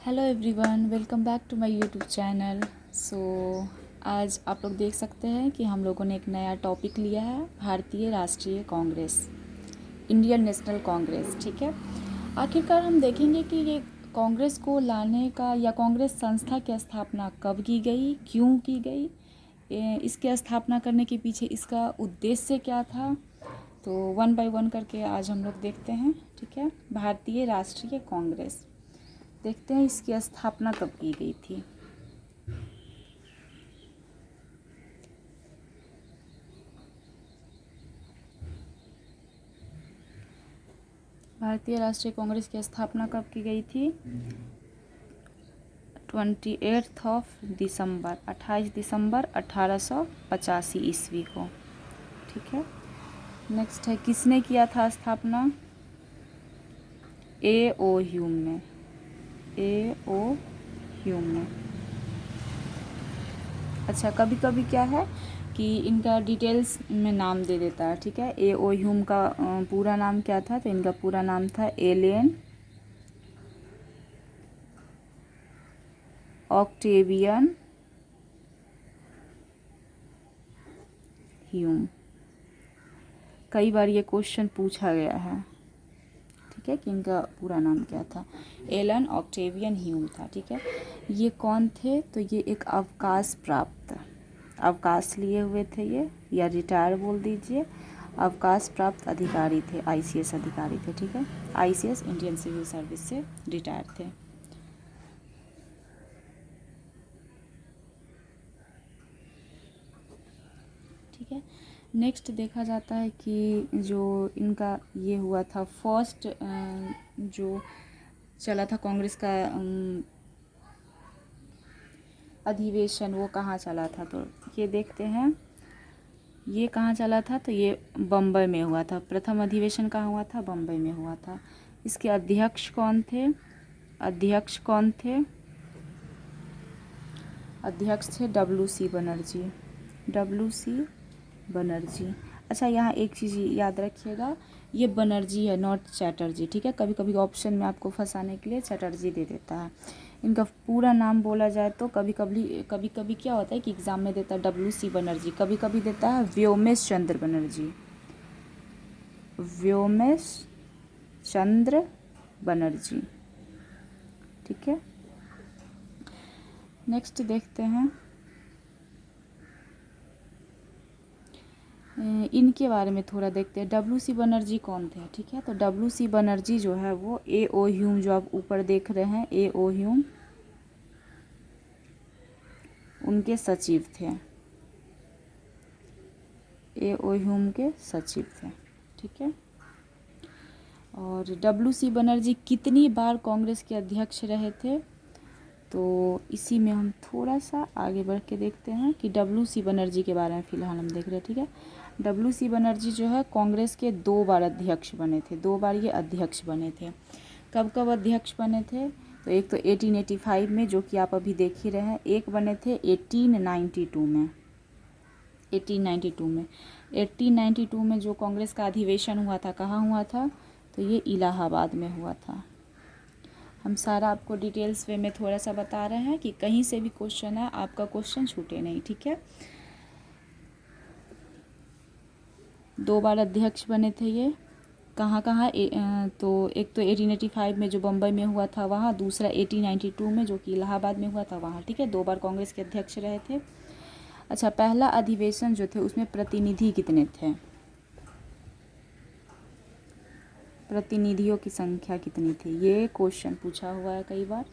Hello everyone, welcome back to my YouTube channel. आज आप लोग देख सकते हैं कि हम लोगों ने एक नया टॉपिक लिया है, भारतीय राष्ट्रीय कांग्रेस, इंडियन नेशनल कांग्रेस। ठीक है, आखिरकार हम देखेंगे कि ये कांग्रेस को लाने का या कांग्रेस संस्था की स्थापना कब की गई, क्यों की गई, इसके स्थापना करने के पीछे इसका उद्देश्य क्या था। तो वन बाय वन करके आज हम लोग देखते हैं। ठीक है, भारतीय राष्ट्रीय कांग्रेस देखते हैं इसकी स्थापना कब की गई थी। भारतीय राष्ट्रीय कांग्रेस की स्थापना कब की गई थी? 28 दिसंबर 1885 ईस्वी को। ठीक है, नेक्स्ट है किसने किया था स्थापना? A.O. ह्यूम ने। A.O. ह्यूम ने। अच्छा, कभी कभी क्या है कि इनका डिटेल्स में नाम दे देता है। ठीक है, A.O. ह्यूम का पूरा नाम क्या था? तो इनका पूरा नाम था एलेन ऑक्टेवियन ह्यूम। कई बार ये क्वेश्चन पूछा गया है। ठीक है, कि इनका पूरा नाम क्या था? एलन ऑक्टेवियन ह्यूम था। ठीक है, ये कौन थे? तो ये एक अवकाश लिए हुए थे ये, या रिटायर बोल दीजिए, अवकाश प्राप्त अधिकारी थे, आईसीएस अधिकारी थे। ठीक है, आईसीएस इंडियन सिविल सर्विस से रिटायर थे। ठीक है, नेक्स्ट देखा जाता है कि जो इनका ये हुआ था फर्स्ट जो चला था कांग्रेस का अधिवेशन, वो कहाँ चला था? तो ये देखते हैं, ये कहाँ चला था? तो ये बम्बई में हुआ था। प्रथम अधिवेशन कहाँ हुआ था? बम्बई में हुआ था। इसके अध्यक्ष कौन थे? अध्यक्ष थे WC बनर्जी। अच्छा, यहाँ एक चीज़ याद रखिएगा, ये बनर्जी है, नॉट चैटर्जी। ठीक है, कभी कभी ऑप्शन में आपको फंसाने के लिए चैटर्जी दे देता है। इनका पूरा नाम बोला जाए तो कभी कभी क्या होता है कि एग्ज़ाम में देता है WC बनर्जी, कभी कभी देता है व्योमेश चंद्र बनर्जी। ठीक है, नेक्स्ट देखते हैं इनके बारे में थोड़ा देखते हैं। WC बनर्जी कौन थे? ठीक है, तो WC बनर्जी जो है वो A.O. ह्यूम, जो आप ऊपर देख रहे हैं A.O. ह्यूम, उनके सचिव थे। A.O. ह्यूम के सचिव थे। ठीक है, और WC बनर्जी कितनी बार कांग्रेस के अध्यक्ष रहे थे? तो इसी में हम थोड़ा सा आगे बढ़ के देखते हैं कि WC बनर्जी के बारे में फ़िलहाल हम देख रहे हैं। ठीक है, WC बनर्जी जो है कांग्रेस के 2 बार अध्यक्ष बने थे। 2 बार ये अध्यक्ष बने थे। कब कब अध्यक्ष बने थे? तो एक तो 1885 में, जो कि आप अभी देख ही रहे हैं, एक बने थे 1892 में। 1892 में जो कांग्रेस का अधिवेशन हुआ था, कहाँ हुआ था? तो ये इलाहाबाद में हुआ था। हम सारा आपको डिटेल्स वे में थोड़ा सा बता रहे हैं कि कहीं से भी क्वेश्चन है, आपका क्वेश्चन छूटे नहीं। ठीक है, 2 बार अध्यक्ष बने थे ये। कहाँ तो एक तो 1885 में जो बम्बई में हुआ था वहाँ, दूसरा 1892 में जो कि इलाहाबाद में हुआ था वहाँ। ठीक है, 2 बार कांग्रेस के अध्यक्ष रहे थे। अच्छा, पहला अधिवेशन जो थे उसमें प्रतिनिधि कितने थे? प्रतिनिधियों की संख्या कितनी थी? ये क्वेश्चन पूछा हुआ है कई बार।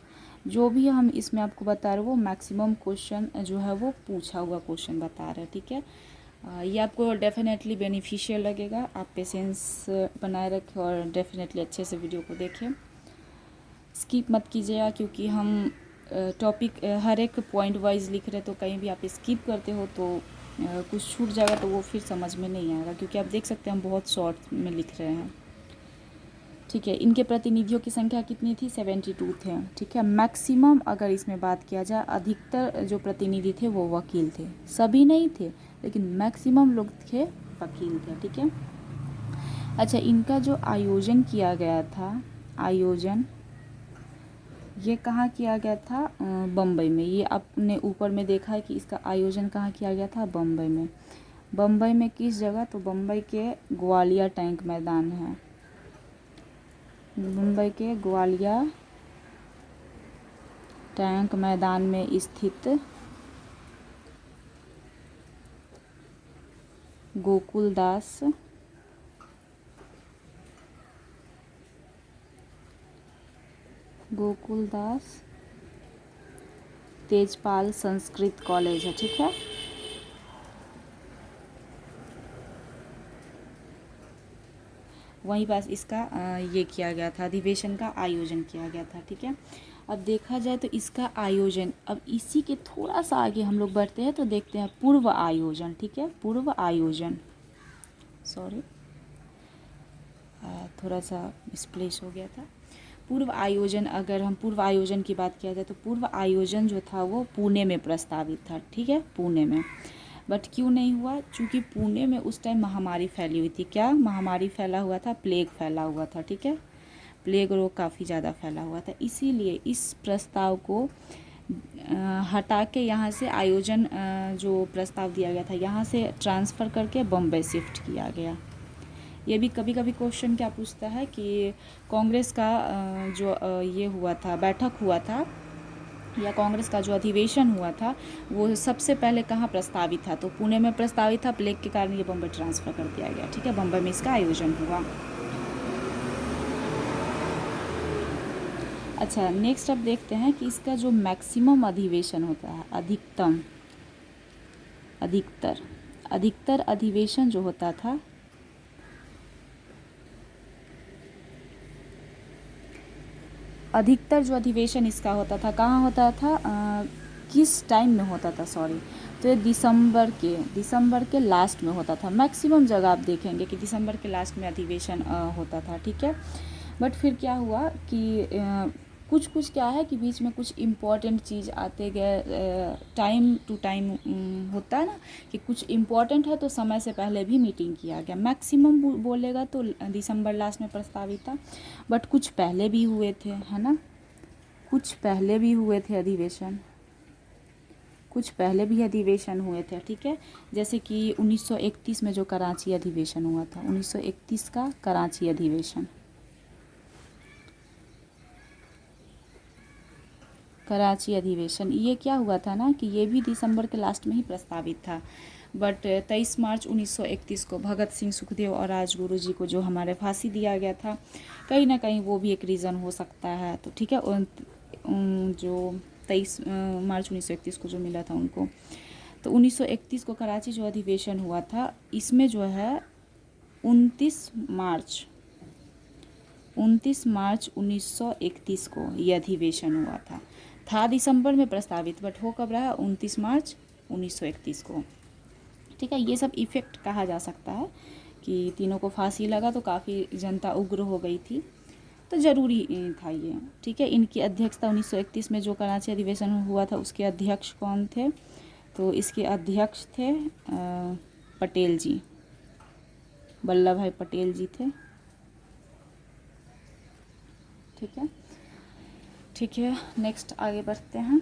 जो भी हम इसमें आपको बता रहे वो मैक्सिमम क्वेश्चन जो है वो पूछा हुआ क्वेश्चन बता रहे हैं। ठीक है, ये आपको डेफिनेटली बेनिफिशियल लगेगा। आप पेशेंस बनाए रखें और डेफिनेटली अच्छे से वीडियो को देखें, स्किप मत कीजिएगा, क्योंकि हम टॉपिक हर एक पॉइंट वाइज लिख रहे, तो कहीं भी आप स्किप करते हो तो कुछ छूट जाएगा, तो वो फिर समझ में नहीं आएगा, क्योंकि आप देख सकते हैं हम बहुत शॉर्ट में लिख रहे हैं। ठीक है, इनके प्रतिनिधियों की संख्या कितनी थी? 72 थे। ठीक है, मैक्सिमम अगर इसमें बात किया जाए, अधिकतर जो प्रतिनिधि थे वो वकील थे। सभी नहीं थे, लेकिन मैक्सिमम लोग थे वकील थे। ठीक है, अच्छा, इनका जो आयोजन किया गया था, ये कहाँ किया गया था? बम्बई में। ये आपने ऊपर में देखा है कि इसका आयोजन कहाँ किया गया था? बम्बई में। बम्बई में किस जगह? तो बम्बई के ग्वालिया टैंक मैदान है। मुंबई के ग्वालिया टैंक मैदान में स्थित गोकुलदास तेजपाल संस्कृत कॉलेज है। ठीक है, वहीं पास इसका ये किया गया था, अधिवेशन का आयोजन किया गया था। ठीक है, अब देखा जाए तो इसका आयोजन, अब इसी के थोड़ा सा आगे हम लोग बढ़ते हैं तो देखते हैं पूर्व आयोजन। ठीक है, पूर्व आयोजन, सॉरी थोड़ा सा मिसप्लेस हो गया था। पूर्व आयोजन, अगर हम पूर्व आयोजन की बात किया जाए तो पूर्व आयोजन जो था वो पुणे में प्रस्तावित था। ठीक है, पुणे में, बट क्यों नहीं हुआ? क्योंकि पुणे में उस टाइम महामारी फैली हुई थी। क्या महामारी फैला हुआ था? प्लेग फैला हुआ था। ठीक है, प्लेग रोग काफ़ी ज़्यादा फैला हुआ था, इसीलिए इस प्रस्ताव को हटा के यहाँ से आयोजन जो प्रस्ताव दिया गया था यहाँ से ट्रांसफ़र करके बम्बई शिफ्ट किया गया। ये भी कभी कभी क्वेश्चन क्या पूछता है कि कांग्रेस का जो ये हुआ था, बैठक हुआ था, या कांग्रेस का जो अधिवेशन हुआ था वो सबसे पहले कहाँ प्रस्तावित था? तो पुणे में प्रस्तावित था, प्लेग के कारण ये बम्बई ट्रांसफ़र कर दिया गया। ठीक है, बम्बई में इसका आयोजन हुआ। अच्छा, नेक्स्ट अब देखते हैं कि इसका जो मैक्सिमम अधिवेशन होता है, अधिकतर अधिवेशन जो होता था, अधिकतर जो अधिवेशन इसका होता था कहाँ होता था? किस टाइम में होता था? सॉरी, तो ये दिसंबर के लास्ट में होता था। मैक्सिमम जगह आप देखेंगे कि दिसंबर के लास्ट में अधिवेशन होता था। ठीक है, बट फिर क्या हुआ कि कुछ क्या है कि बीच में कुछ इम्पॉर्टेंट चीज़ आते गए, टाइम टू टाइम होता है ना कि कुछ इम्पॉर्टेंट है तो समय से पहले भी मीटिंग किया गया। मैक्सिमम बोलेगा तो दिसंबर लास्ट में प्रस्तावित था, बट कुछ पहले भी हुए थे, है ना, कुछ पहले भी हुए थे अधिवेशन, हुए थे। ठीक है, जैसे कि 1931 में जो कराची अधिवेशन हुआ था, 1931 का कराची अधिवेशन, ये क्या हुआ था ना कि ये भी दिसंबर के लास्ट में ही प्रस्तावित था, बट 23 मार्च 1931 को भगत सिंह, सुखदेव और राजगुरु जी को जो हमारे फांसी दिया गया था, कहीं ना कहीं वो भी एक रीज़न हो सकता है। तो ठीक है, जो 23 मार्च 1931 को जो मिला था उनको, तो 1931 को कराची जो अधिवेशन हुआ था, इसमें जो है 29 मार्च 1931 को ये अधिवेशन हुआ था दिसंबर में प्रस्तावित, बट हो कब रहा? 29 मार्च 1931 को। ठीक है, ये सब इफ़ेक्ट कहा जा सकता है कि तीनों को फांसी लगा तो काफ़ी जनता उग्र हो गई थी, तो ज़रूरी था ये। ठीक है, इनकी अध्यक्षता 1931 में जो कराची अधिवेशन हुआ था उसके अध्यक्ष कौन थे? तो इसके अध्यक्ष थे पटेल जी, वल्लभ भाई पटेल जी थे। ठीक है, नेक्स्ट आगे बढ़ते हैं।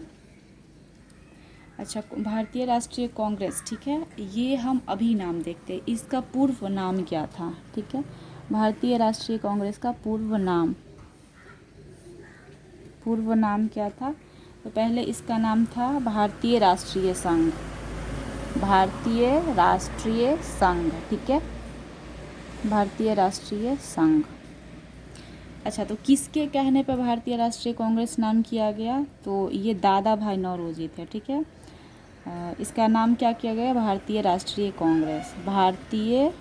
अच्छा, भारतीय राष्ट्रीय कांग्रेस, ठीक है, ये हम अभी नाम देखते हैं, इसका पूर्व नाम क्या था? ठीक है, भारतीय राष्ट्रीय कांग्रेस का पूर्व नाम क्या था? तो पहले इसका नाम था भारतीय राष्ट्रीय संघ, ठीक है, भारतीय राष्ट्रीय संघ। अच्छा, तो किसके कहने पर भारतीय राष्ट्रीय कांग्रेस नाम किया गया? तो ये दादा भाई नौरोजी थे। ठीक है, इसका नाम क्या किया गया? भारतीय राष्ट्रीय कांग्रेस, भारतीय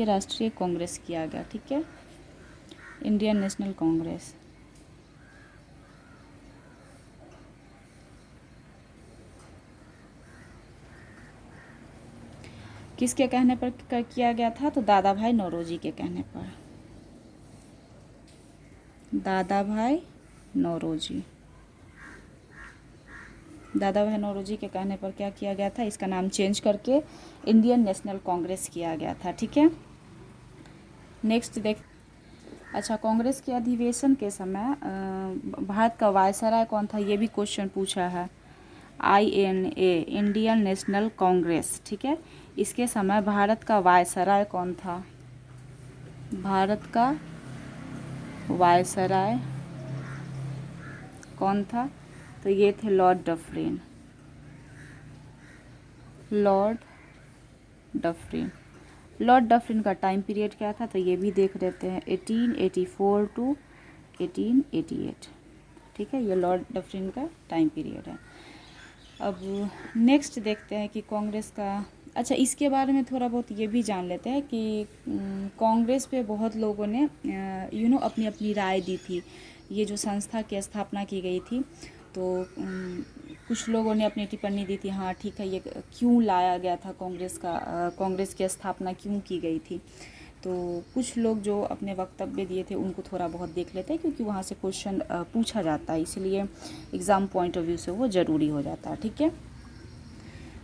राष्ट्रीय कांग्रेस किया गया। ठीक है, इंडियन नेशनल कांग्रेस। किसके कहने पर किया गया था? तो दादा भाई नौरोजी के कहने पर, दादा भाई नौरोजी। दादा भाई नौरोजी के कहने पर क्या किया गया था, इसका नाम चेंज करके इंडियन नेशनल कांग्रेस किया गया था। ठीक है, नेक्स्ट देख। अच्छा, कांग्रेस के अधिवेशन के समय भारत का वायसराय कौन था, ये भी क्वेश्चन पूछा है। INA इंडियन नेशनल कांग्रेस, ठीक है। इसके समय भारत का वायसराय कौन था, भारत का वायसराय कौन था, तो ये थे Lord Dufferin, Lord Dufferin. Lord Dufferin का टाइम पीरियड क्या था, तो ये भी देख लेते हैं, 1884 टू 1888। ठीक है, ये लॉर्ड डफरिन का टाइम पीरियड है। अब नेक्स्ट देखते हैं कि कांग्रेस का, अच्छा इसके बारे में थोड़ा बहुत ये भी जान लेते हैं कि कांग्रेस पे बहुत लोगों ने अपनी अपनी राय दी थी। ये जो संस्था की स्थापना की गई थी, तो कुछ लोगों ने अपनी टिप्पणी दी थी, हाँ ठीक है, ये क्यों लाया गया था कांग्रेस की स्थापना क्यों की गई थी। तो कुछ लोग जो अपने वक्तव्य दिए थे उनको थोड़ा बहुत देख लेते हैं, क्योंकि वहाँ से क्वेश्चन पूछा जाता है, इसलिए एग्ज़ाम पॉइंट ऑफ व्यू से वो ज़रूरी हो जाता है। ठीक है,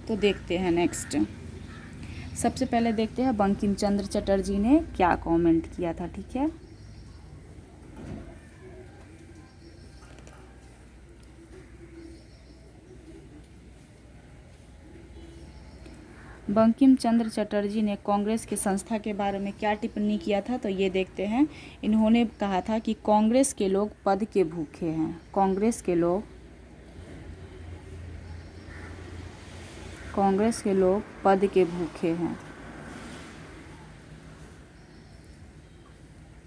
तो देखते हैं नेक्स्ट। सबसे पहले देखते हैं बंकिम चंद्र चटर्जी ने क्या कमेंट किया था। ठीक है, बंकिम चंद्र चटर्जी ने कांग्रेस की संस्था के बारे में क्या टिप्पणी किया था, तो ये देखते हैं। इन्होंने कहा था कि कांग्रेस के लोग पद के भूखे हैं, कांग्रेस के लोग पद के भूखे हैं,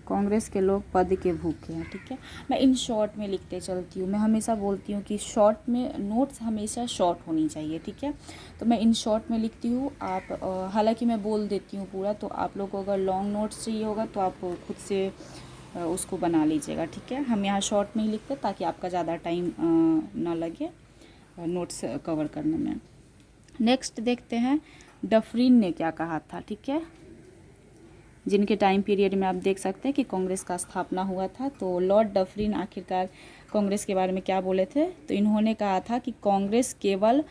कांग्रेस के लोग पद के भूखे हैं। ठीक है, मैं इन शॉर्ट में लिखते चलती हूँ, मैं हमेशा बोलती हूँ कि शॉर्ट में नोट्स हमेशा शॉर्ट होनी चाहिए। ठीक है, तो मैं इन शॉर्ट में लिखती हूँ। आप हालांकि मैं बोल देती हूँ पूरा, तो आप लोग को अगर लॉन्ग नोट्स चाहिए होगा तो आप खुद से उसको बना लीजिएगा। ठीक है, हम यहाँ शॉर्ट में ही लिखते हैं ताकि आपका ज़्यादा टाइम ना लगे नोट्स कवर करने में। नेक्स्ट देखते हैं डफरिन ने क्या कहा था। ठीक है, जिनके टाइम पीरियड में आप देख सकते हैं कि कांग्रेस का स्थापना हुआ था। तो लॉर्ड डफरिन आखिरकार कांग्रेस के बारे में क्या बोले थे, तो इन्होंने कहा था कि कांग्रेस केवल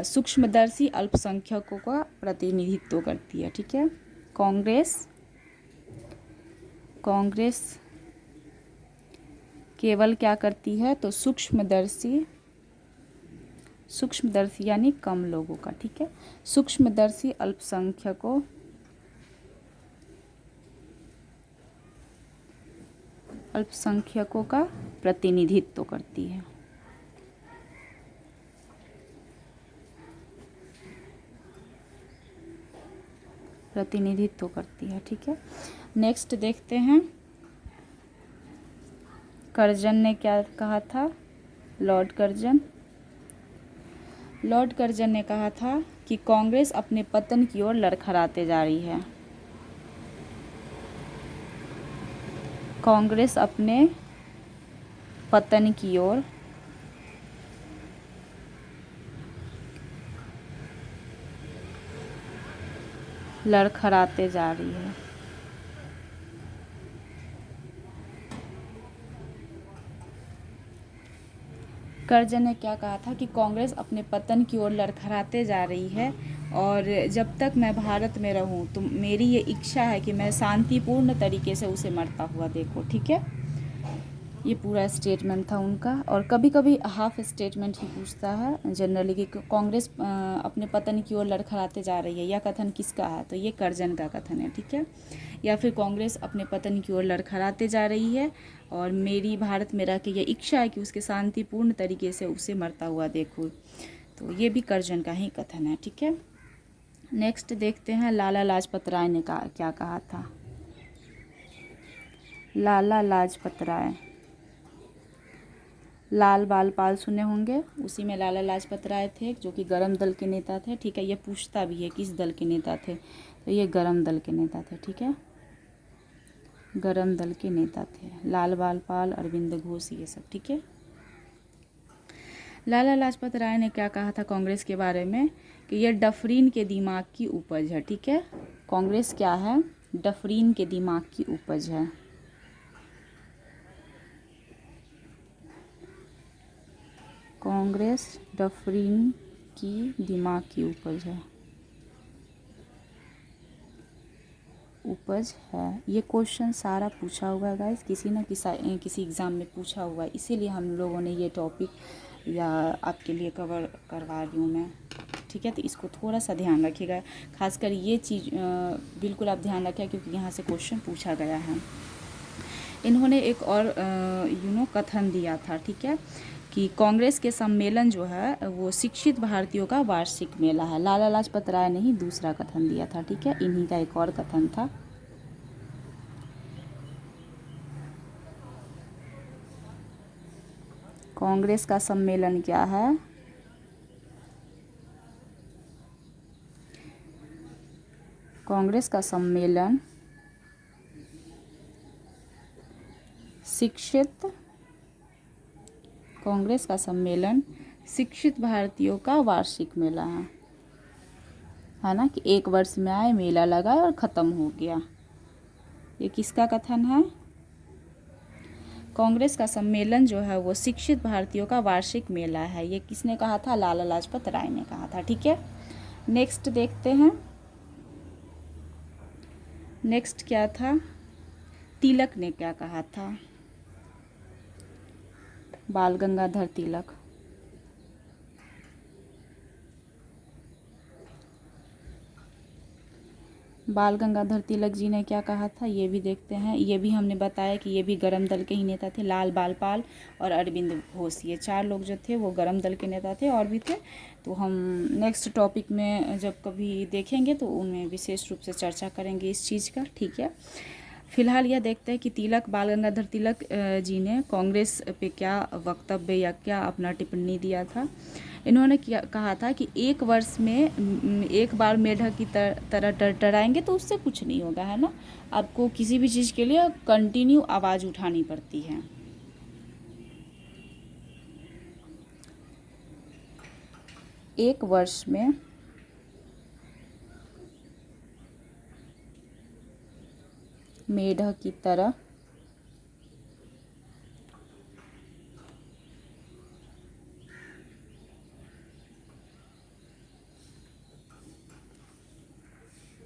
सूक्ष्मदर्शी अल्पसंख्यकों का प्रतिनिधित्व करती है। ठीक है, कांग्रेस केवल क्या करती है, तो सूक्ष्मदर्शी यानी कम लोगों का। ठीक है, सूक्ष्मदर्शी अल्पसंख्यकों का प्रतिनिधित्व करती है। ठीक है, नेक्स्ट देखते हैं कर्जन ने क्या कहा था। लॉर्ड कर्जन ने कहा था कि कांग्रेस अपने पतन की ओर लड़खड़ाते जा रही है, कांग्रेस अपने पतन की ओर लड़खड़ाते जा रही है। कर्जन ने क्या कहा था कि कांग्रेस अपने पतन की ओर लड़खड़ाते जा रही है, और जब तक मैं भारत में रहूं तो मेरी ये इच्छा है कि मैं शांतिपूर्ण तरीके से उसे मरता हुआ देखूं। ठीक है, ये पूरा स्टेटमेंट था उनका। और कभी कभी हाफ स्टेटमेंट ही पूछता है जनरली कि कांग्रेस अपने पतन की ओर लड़खड़ाते जा रही है, यह कथन किसका है, तो ये कर्जन का कथन है। ठीक है, या फिर कांग्रेस अपने पतन की ओर लड़खड़ाते जा रही है और मेरी भारत में रह के ये इच्छा है कि उसके शांतिपूर्ण तरीके से उसे मरता हुआ देखूँ, तो ये भी कर्जन का ही कथन है। ठीक है, नेक्स्ट देखते हैं लाला लाजपत राय ने क्या कहा था। लाला लाजपत राय, लाल बाल पाल सुने होंगे, उसी में लाला लाजपत राय थे जो कि गरम दल के नेता थे। ठीक है, ये पूछता भी है किस दल के नेता थे, तो ये गरम दल के नेता थे। ठीक है, गरम दल के नेता थे लाल बाल पाल, अरविंद घोष, ये सब। ठीक है, लाला लाजपत राय ने क्या कहा था कांग्रेस के बारे में, कि यह डफरीन के दिमाग की उपज है। ठीक है, कांग्रेस क्या है, डफरीन के दिमाग की उपज है। कांग्रेस डफरिन की दिमाग की उपज है, उपज है। ये क्वेश्चन सारा पूछा हुआ है गाइस, किसी न किसी एग्ज़ाम में पूछा हुआ है, इसीलिए हम लोगों ने ये टॉपिक या आपके लिए कवर करवा रही हूँ मैं, ठीक है। तो इसको थोड़ा सा ध्यान रखिएगा, खासकर ये चीज़ बिल्कुल आप ध्यान रखें, क्योंकि यहाँ से क्वेश्चन पूछा गया है। इन्होंने एक और कथन दिया था, ठीक है, कि कांग्रेस के सम्मेलन जो है वो शिक्षित भारतीयों का वार्षिक मेला है। लाला लाजपत राय ने ही दूसरा कथन दिया था, ठीक है, इन्हीं का एक और कथन था। कांग्रेस का सम्मेलन क्या है? कांग्रेस का सम्मेलन कांग्रेस का सम्मेलन शिक्षित भारतीयों का वार्षिक मेला है ना, कि एक वर्ष में आए, मेला लगा और ख़त्म हो गया। ये किसका कथन है? कांग्रेस का सम्मेलन जो है वो शिक्षित भारतीयों का वार्षिक मेला है। ये किसने कहा था? लाला लाजपत राय ने कहा था, ठीक है। नेक्स्ट देखते हैं, नेक्स्ट क्या था, तिलक ने क्या कहा था? बाल गंगाधर तिलक। बाल गंगाधर तिलक जी ने क्या कहा था, ये भी देखते हैं। ये भी हमने बताया कि ये भी गरम दल के ही नेता थे। लाल बालपाल और अरविंद घोष, ये चार लोग जो थे वो गरम दल के नेता थे, और भी थे। तो हम नेक्स्ट टॉपिक में जब कभी देखेंगे तो उनमें विशेष रूप से चर्चा करेंगे इस चीज़ का, ठीक है। फिलहाल यह देखते हैं कि बाल गंगाधर तिलक जी ने कांग्रेस पे क्या वक्तव्य या क्या अपना टिप्पणी दिया था। इन्होंने क्या कहा था कि एक वर्ष में एक बार मेढक की तरह टरटराएंगे तो उससे कुछ नहीं होगा, है ना। आपको किसी भी चीज़ के लिए कंटिन्यू आवाज़ उठानी पड़ती है। एक वर्ष में मेढक की तरह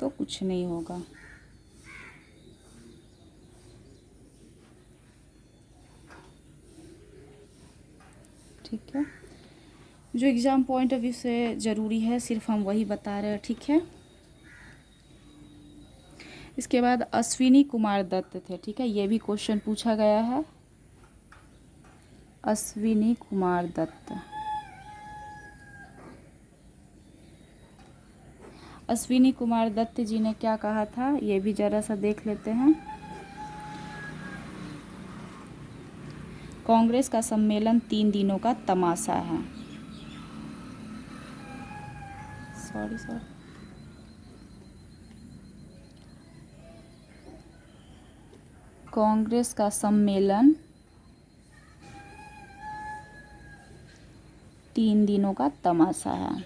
तो कुछ नहीं होगा। ठीक है, जो एग्ज़ाम पॉइंट ऑफ व्यू से ज़रूरी है सिर्फ हम वही बता रहे हैं, ठीक है। इसके बाद अश्विनी कुमार दत्त थे, ठीक है, ये भी क्वेश्चन पूछा गया है। अश्विनी कुमार दत्त, अश्विनी कुमार दत्त जी ने क्या कहा था, ये भी ज़रा सा देख लेते हैं। कांग्रेस का सम्मेलन 3 दिनों का तमाशा है। सॉरी कांग्रेस का सम्मेलन 3 दिनों का तमाशा है।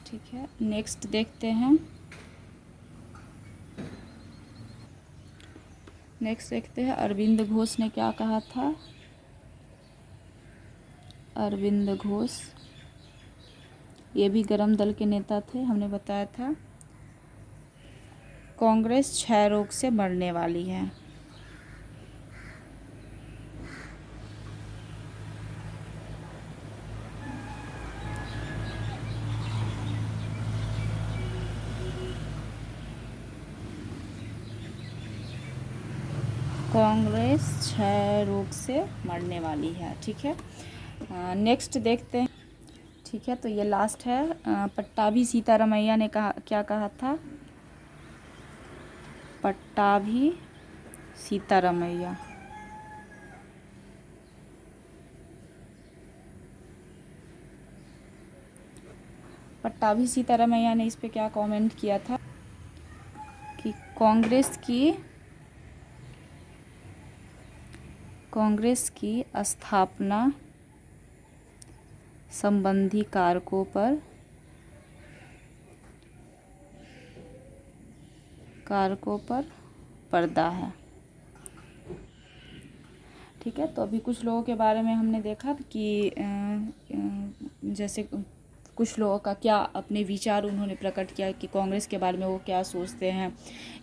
ठीक है, नेक्स्ट देखते हैं। नेक्स्ट देखते हैं अरविंद घोष ने क्या कहा था। अरविंद घोष ये भी गरम दल के नेता थे, हमने बताया था। कांग्रेस क्षय रोग से मरने वाली है। कांग्रेस क्षय रोग से मरने वाली है, ठीक है। नेक्स्ट देखते हैं, ठीक है। तो ये लास्ट है। पट्टाभी सीतारमैया ने क्या कहा था? पट्टाभी सीतारमैया, पट्टाभी सीतारमैया ने इस पे क्या कमेंट किया था कि कांग्रेस की स्थापना संबंधी कारकों पर पर्दा है। ठीक है, तो अभी कुछ लोगों के बारे में हमने देखा कि जैसे कुछ लोगों का क्या अपने विचार उन्होंने प्रकट किया कि कांग्रेस के बारे में वो क्या सोचते हैं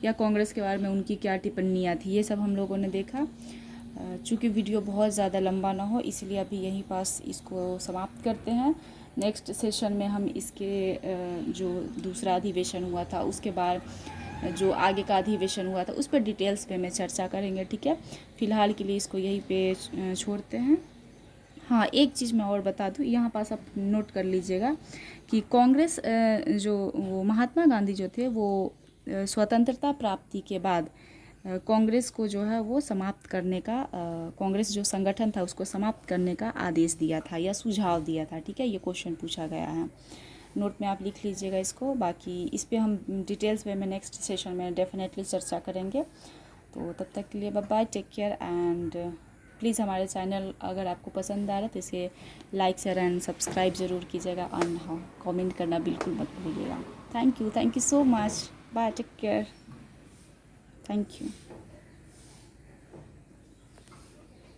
या कांग्रेस के बारे में उनकी क्या टिप्पणियाँ थी, ये सब हम लोगों ने देखा। चूँकि वीडियो बहुत ज़्यादा लंबा ना हो इसलिए अभी यहीं पास इसको समाप्त करते हैं। नेक्स्ट सेशन में हम इसके जो दूसरा अधिवेशन हुआ था उसके बाद जो आगे का अधिवेशन हुआ था उस पर डिटेल्स पे में चर्चा करेंगे। ठीक है, फ़िलहाल के लिए इसको यहीं पे छोड़ते हैं। हाँ, एक चीज़ मैं और बता दूँ, यहाँ पास आप नोट कर लीजिएगा कि कांग्रेस जो वो महात्मा गांधी जो थे वो स्वतंत्रता प्राप्ति के बाद कांग्रेस को जो है वो समाप्त करने का कांग्रेस जो संगठन था उसको समाप्त करने का आदेश दिया था या सुझाव दिया था। ठीक है, ये क्वेश्चन पूछा गया है, नोट में आप लिख लीजिएगा इसको। बाकी इस पे हम डिटेल्स में नेक्स्ट सेशन में डेफिनेटली चर्चा करेंगे। तो तब तक के लिए bye bye, take care and please हमारे चैनल अगर आपको पसंद आ रहा है तो इसे लाइक शेयर एंड सब्सक्राइब ज़रूर कीजिएगा और हाँ कमेंट करना बिल्कुल मत भूलिएगा। Thank you so much, bye, take care, thank you.